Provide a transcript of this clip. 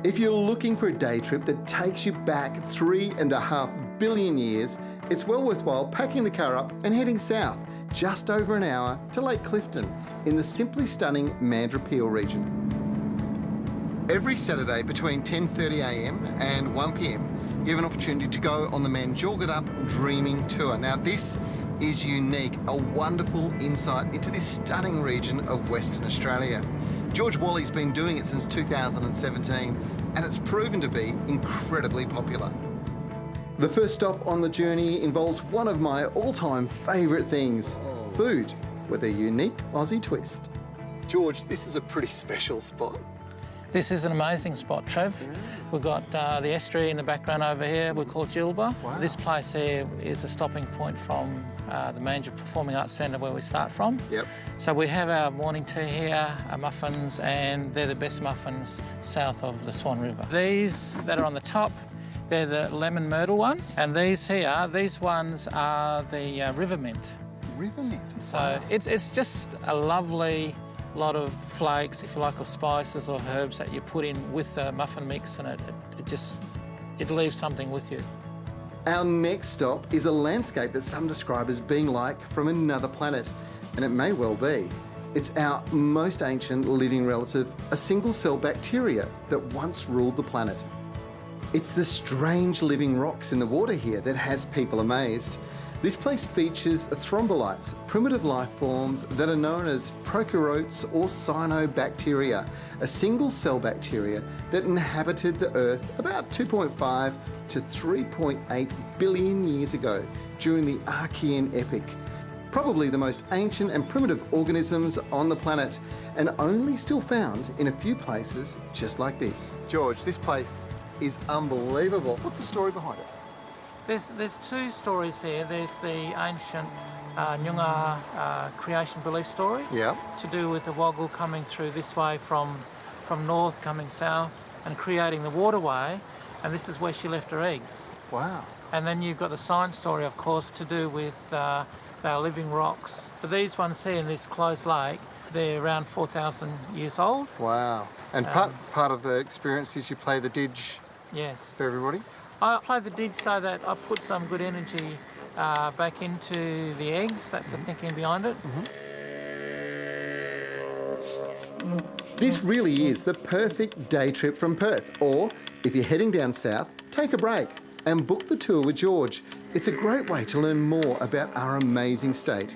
If you're looking for a day trip that takes you back 3.5 billion years, it's well worthwhile packing the car up and heading south, just over an hour, to Lake Clifton in the simply stunning Mandurah Peel region. Every Saturday between 10:30am and 1pm, you have an opportunity to go on the Mandjoorgoordap Dreaming Tour. Now this is unique, a wonderful insight into this stunning region of Western Australia. George Wally's been doing it since 2017 and it's proven to be incredibly popular. The first stop on the journey involves one of my all-time favourite things, food, with a unique Aussie twist. George, this is a pretty special spot. This is an amazing spot, Trev. Yeah. We've got the estuary in the background over here, we call Jilba. Wow. This place here is a stopping point from the Mandurah Performing Arts Centre where we start from. Yep. So we have our morning tea here, our muffins, and they're the best muffins south of the Swan River. These that are on the top, they're the lemon myrtle ones, and these here, these ones are the river mint. River mint? So wow. it's just a lovely lot of flakes, if you like, or spices or herbs that you put in with the muffin mix, and it leaves something with you. Our next stop is a landscape that some describe as being like from another planet, and it may well be. It's our most ancient living relative, a single-cell bacteria that once ruled the planet. It's the strange living rocks in the water here that has people amazed. This place features thrombolites, primitive life forms that are known as prokaryotes or cyanobacteria, a single-cell bacteria that inhabited the Earth about 2.5 to 3.8 billion years ago during the Archean epoch. Probably the most ancient and primitive organisms on the planet, and only still found in a few places just like this. George, this place is unbelievable. What's the story behind it? There's two stories here. There's the ancient Nyunga creation belief story, Yeah. to do with the Woggle coming through this way from north, coming south, and creating the waterway, and this is where she left her eggs. Wow. And then you've got the science story, of course, to do with our living rocks. But these ones here in this closed lake, they're around 4,000 years old. Wow. And part of the experience is you play the didge. Yes. For everybody? I play the didge so that I put some good energy back into the eggs. That's the thinking behind it. This really is the perfect day trip from Perth. Or, if you're heading down south, take a break and book the tour with George. It's a great way to learn more about our amazing state.